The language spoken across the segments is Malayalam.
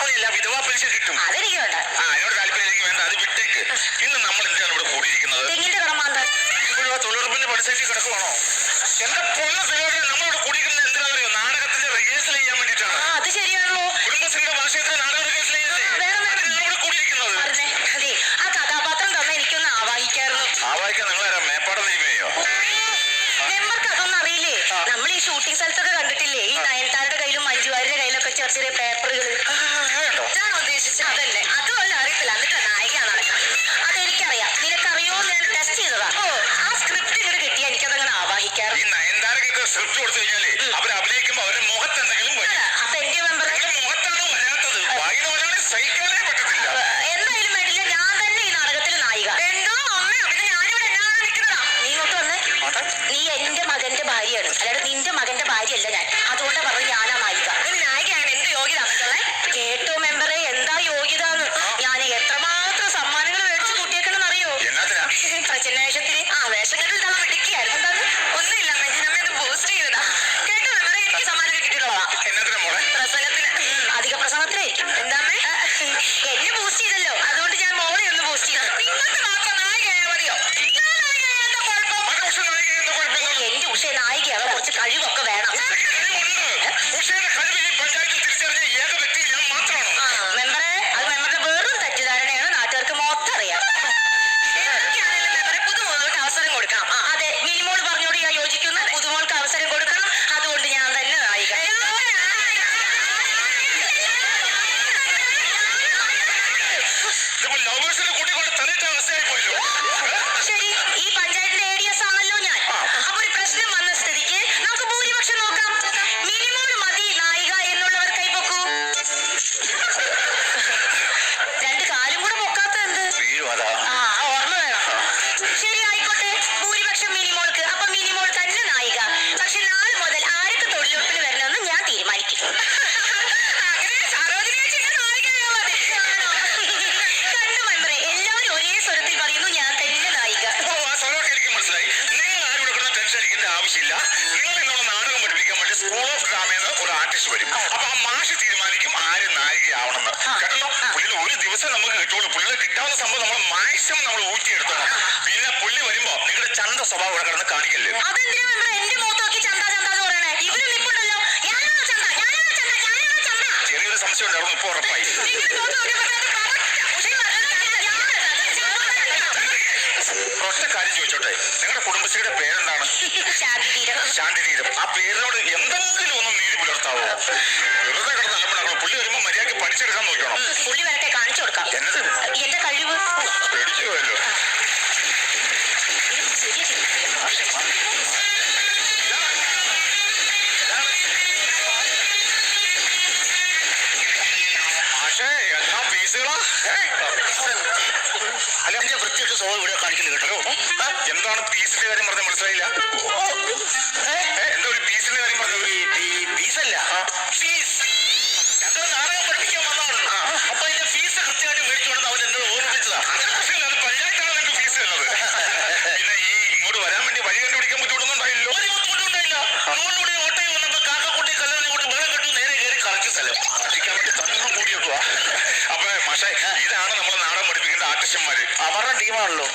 സംഭാവനയല്ല, വിധവാ പെൻഷൻ കിട്ടും. അതെനിക്ക് വേണ്ട. അതിനോട് താല്പര്യം വേണ്ട, അത് വിട്ടേക്ക്. ഇന്ന് നമ്മൾ എന്തിനാണ് ഇവിടെ കൂടിയിരിക്കുന്നത്? തെങ്ങിന്റെ കടമാന്ത ഇപ്പോഴും ആ തൊഴിലുറപ്പിന്റെ പണിസൈറ്റിൽ കിടക്കുവാണോ? എന്റെ പൊന്ന സുരേഷ്, നമ്മളിവിടെ കൂടിയിരിക്കുന്നത് എന്തിനാണെന്നറിയോ? നാടകത്തിന്റെ റിഹേഴ്സൽ ചെയ്യാൻ വേണ്ടിയിട്ടാണ്. അത് ശരിയാണല്ലോ. കുടുംബശ്രീയുടെ വാർഷികത്തിന് നാടക റിഹേഴ്സൽ ചെയ്യല്ലേ? ഇവിടെ കൂടിയിരിക്കുന്നത്. അതെ, ആ കഥാപാത്രം തന്നെ എനിക്കൊന്ന് ആവാഹിക്കായിരുന്നു. ആവാഹിക്കാൻ നിങ്ങളാരാ? മേപ്പാടം തിരുമേനിയോ? മെമ്പർക്ക് അതൊന്നും അറിയില്ലേ? നമ്മൾ ഈ ഷൂട്ടിംഗ് സ്ഥലത്തൊക്കെ കണ്ടിട്ടില്ലേ, ഈ നയൻതാരയുടെ കയ്യിലും മഞ്ജുവാരിയുടെ കയ്യിലൊക്കെ ചെറിയ ചെറിയ പേപ്പറുകൾ. അതാണോ ഉദ്ദേശിച്ചത്? അതല്ലേ, അതുമല്ല അറിയത്തില്ല. എന്നിട്ട് നായികയാണ് നടക്കുന്നത്. അതെനിക്കറിയാം. നിനക്കറിയോ? ഞാൻ ടെസ്റ്റ് ചെയ്തതാ. ആ സ്ക്രിപ്റ്റ് ഇങ്ങോട്ട് കിട്ടിയാൽ എനിക്കതങ്ങനെ ആവാഹിക്കാറ്. ഈ നയൻതാരക്കൊക്കെ സ്ക്രിപ്റ്റ് കൊടുത്തു കഴിഞ്ഞാല് അവർ അഭിനയിക്കുമ്പോ അവരുടെ മുഖത്ത് എന്തെങ്കിലും വരും. അപ്പൊ എന്റെ മെമ്പർ മുഖത്താണ് വരാത്തത്. വായിനോടാണ് സഹിക്കാനേ പറ്റത്തില്ല. എന്തായാലും വേണ്ടില്ല, ഞാൻ തന്നെ ഈ നാടകത്തിൽ നായിക. എന്തോ അമ്മയോ? പിന്നെ ഞാനിവിടെ എന്നാണ് നിൽക്കുന്നതാ. നീ ഇങ്ങോട്ട് വന്നേ. നീ എന്റെ മകന്റെ ഭാര്യയാണ്, അല്ലാതെ നിന്റെ മകന്റെ ഭാര്യയല്ല ഞാൻ. അതുകൊണ്ടാ പറഞ്ഞു ഞാനാ നായിക. നായികയാണ് എന്ത് യോഗ്യത കേട്ടോ മെമ്പറെ? എന്താ യോഗ്യത? ഞാൻ എത്രമാത്രം സമ്മാനങ്ങൾ മേടിച്ചു കൂട്ടിയേക്കണെന്ന് അറിയോ? പ്രചനവേഷത്തിന് വേഷം കെട്ടിൽ തള്ള പിടിക്കുകയായിരുന്നു. എന്താണ്? ഒന്നുമില്ല, നമ്മെ ബൂസ്റ്റ് ചെയ്തതാ. കേട്ടോ മെമ്പറെ, എനിക്ക് സമ്മാനം കിട്ടിയിട്ടുള്ളതാ. പ്രസംഗത്തിന്. അധിക പ്രസംഗത്തിനായിരിക്കും. എന്താ എന്നെ ബൂസ്റ്റ് ചെയ്തല്ലോ, അതുകൊണ്ട് ഞാൻ മോളെ ഒന്ന് ബൂസ്റ്റ് ചെയ്തു. നിങ്ങൾക്ക് മാത്രം നായികയായാൽ മതിയോ? എന്റെ ഉഷ നായികയാവാൻ കുറച്ച് കഴിവൊക്കെ വേണം. മെമ്പറെ, അത് മെമ്പറുടെ വെറും തെറ്റിദ്ധാരണയാണ്. നാട്ടുകാർക്ക് മൊത്തം അറിയാം. എനിക്കാണെങ്കിലും മെമ്പറെ പുതുമോൾക്ക് അവസരം കൊടുക്കണം. അതെ, മിനിമോൾ പറഞ്ഞോട് ഞാൻ യോജിക്കുന്നു. പുതുമോൾക്ക് അവസരം കൊടുക്കണം. അതുകൊണ്ട് ഞാൻ തന്നെ നായിക. ശരി, ഈ പഞ്ചായത്തിന്റെ ADS ആണല്ലോ ഞാൻ. അപ്പൊ ഒരു പ്രശ്നം വന്ന സ്ഥിതിക്ക് നമുക്ക് ഭൂരിപക്ഷം നോക്കാം. മിനിമോൾ മതി നായിക എന്നുള്ളവർ കൈപ്പൊക്കൂ. രണ്ട് കാലും കൂടെ പൊക്കാത്ത എന്ത്? ഓർമ്മ വേണം. ശരി, ആയിക്കോട്ടെ. ഭൂരിപക്ഷം മിനിമോൾക്ക്. അപ്പൊ മിനിമോൾ തന്നെ നായിക. പക്ഷെ നാളെ മുതൽ ആരൊക്കെ തൊഴിലുറപ്പിന് വരണമെന്ന് ഞാൻ തീരുമാനിക്കും. കണ്ടു മെമ്പറെ, എല്ലാവരും ഒരേ സ്വരത്തിൽ പറയുന്നു ഞാൻ തന്നെ നായിക. ആവശ്യമില്ല. നിങ്ങൾ എന്നുള്ള നാടകം പഠിപ്പിക്കാൻ വേണ്ടി സ്കൂൾ ഓഫ് ഡ്രാമയിൽ ഒരു ആർട്ടിസ്റ്റ് വരും. അപ്പൊ ആ മാഷ് തീരുമാനിക്കും ആര് നായികയാവണമെന്ന്. കേട്ടോ, പുള്ളിയിൽ ഒരു ദിവസം നമുക്ക് കിട്ടുള്ളൂ. പുള്ളിയെ കിട്ടാവുന്ന സംഭവം നമ്മൾ മാക്സിമം നമ്മൾ ഊറ്റിയെടുത്തോണം. പിന്നെ പുള്ളി വരുമ്പോ നിങ്ങളുടെ ചന്ത സ്വഭാവം ഇവിടെ കിടന്ന് കാണിക്കല്ലേ. അതെന്തിനാ മെമ്പറെ എന്റെ മുഖത്ത് നോക്കി ചന്ത ചന്ത എന്ന് പറയണേ? ഇവര് നിപ്പുണ്ടല്ലോ. ഞാനാണോ ചന്ത? ഞാനാണോ ചന്ത? ഞാനാണോ ചന്ത? ചെറിയൊരു സംശയം ഉണ്ടായിരുന്നു, ഇപ്പൊ ഉറപ്പായി. ഒറ്റ കാര്യം ചോദിച്ചോട്ടെ, നിങ്ങളുടെ കുടുംബശ്രീയുടെ പേരെന്താണ്? ശാന്തിതീരം. ആ പേരിനോട് എന്തെങ്കിലും ഒന്നും നീതി പുലർത്താവോ? വെറുതെ കിടന്ന് അലമ്പണോ? പുള്ളി വരുമ്പോ മര്യാദയ്ക്ക് പഠിച്ചെടുക്കാൻ നോക്കണം. പുള്ളി വരട്ടെ, കാണിച്ചു കൊടുക്കാം. എന്നത് എന്റെ കഴിവ്. പേടിച്ചു പോയല്ലോ. പക്ഷേ എന്നാ ഫീസുകളാ? അല്ല, വൃത്തിയിട്ട് സ്വഭാവം ഇവിടെ കാണിക്കുന്നത് കേട്ടോ. എന്താണ് ഫീസിന്റെ കാര്യം പറഞ്ഞത്? മനസ്സിലായില്ല. എന്താ ഒരു ഫീസിന്റെ കാര്യം പറഞ്ഞത്? ഫീസല്ല, ഫീസ്. ഞങ്ങൾ നാടകം പഠിപ്പിക്കാൻ വന്നതാണ്. അപ്പൊ അതിന്റെ ഫീസ് കൃത്യമായിട്ട് മേടിച്ചോണ്ടെന്ന് അവൻ എന്നോട് ഓർമ്മിപ്പിച്ചതാ. അത് പഞ്ചായത്താണ് നിങ്ങൾക്ക് ഫീസ് തന്നത്. പിന്നെ ഈ ഇങ്ങോട്ട് വരാൻ വേണ്ടി വഴി കണ്ടുപിടിക്കാൻ ബുദ്ധിമുട്ടൊന്നുണ്ടായില്ലോ? ഒരു ബുദ്ധിമുട്ടുണ്ടായില്ല. റോഡിലൂടെ ഓട്ടയിൽ വന്നപ്പോ കാക്കക്കൂട്ടി കല്ലിനെ കൊണ്ട് വെള്ളം കെട്ടു നേരെ കയറി കറക്റ്റ് സ്ഥലം പഠിക്കാൻ വേണ്ടി തന്നെ കൂടിയിട്ടുവാ. അപ്പൊ പക്ഷേ ഇതാണ് നമ്മൾ നാടകം പഠിപ്പിക്കേണ്ട ആർട്ടിസ്റ്റന്മാര്. അവരുടെ ടീമാണല്ലോ.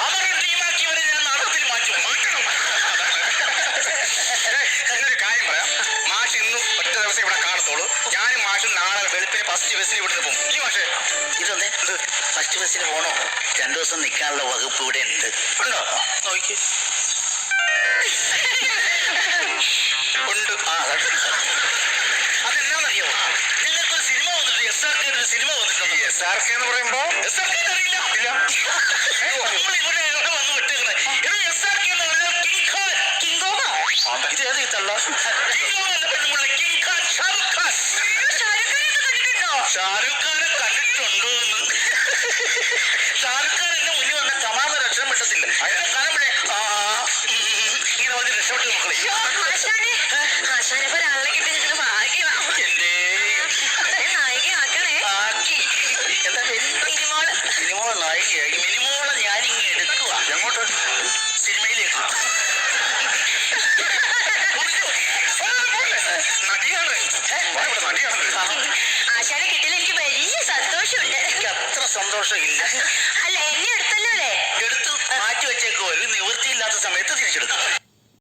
അവരുടെ ടീമാക്കിയവരെ ഞാൻ നാടകത്തിൽ മാറ്റണം. എന്നൊരു കാര്യം പറയാം. മാഷ് ഇന്നും ഒറ്റ ദിവസം ഇവിടെ കാണത്തോളൂ. ഞാനും മാഷും നാളെ വെളുപ്പിന് ഫസ്റ്റ് ബസ്സിന് ഇവിടുന്ന് പോകും. ഈ മാഷേ ഇതെന്തേ ഫസ്റ്റ് ബസ്സിന് പോണോ? 2 ദിവസം നിൽക്കാനുള്ള വകുപ്പ് ഇവിടെ ഉണ്ട്. ഉണ്ടോ? നോക്കി ഉണ്ട്. അതെന്നാന്നറിയോ? നിങ്ങൾക്കൊരു സിനിമ വന്നിട്ട് SRK ഒരു സിനിമ വന്നിട്ടുണ്ട്. SRK എന്ന് പറയുമ്പോ SRK അറിയില്ല. ഇല്ല. ഇവിടെ വന്ന് വിട്ടേക്കണേ. SRK എന്ന് പറഞ്ഞാൽ കിങ് ഖാൻ. കിങ്കോമോ? ഇത് ഏത് തള്ള? കിങ്കോമ എന്ന പെണ്ണുമുള്ള കിങ് ഖാൻ ഷാറുഖ് ഖാൻ. ഷാറുഖ് ഖാനെ കണ്ടിട്ടുണ്ടോ എന്ന്? ഷാറുഖ് ഖാൻ എന്നെ മുന്നിൽ വന്ന കമാന്ന് രക്ഷണം കിട്ടത്തില്ല. അയാളെ കാണുമ്പോഴേ ഇങ്ങനെ വന്ന് രക്ഷപ്പെട്ടു മക്കളെ. ഒരാളെ കിട്ടി എന്റെ നായികയാക്കണേ. ആക്കി. എന്താ പേര്? മിനിമോളെ നായികയാക്കി. മിനിമോളെ ഞാനിങ്ങ് എടുക്കുക. എങ്ങോട്ട്? സിനിമയിലേക്ക്. നടിയാണ്. നടിയാണ്. ആശാനെ കിട്ടിയാൽ എനിക്ക് വലിയ സന്തോഷമുണ്ട്. എനിക്ക് അത്ര സന്തോഷം ഇല്ല. അല്ല, എന്നെ എടുത്തല്ലോ അല്ലേ? എടുത്തു മാറ്റി വെച്ചേക്കോ, ഒരു നിവൃത്തിയില്ലാത്ത സമയത്ത് തിരിച്ചെടുത്തു.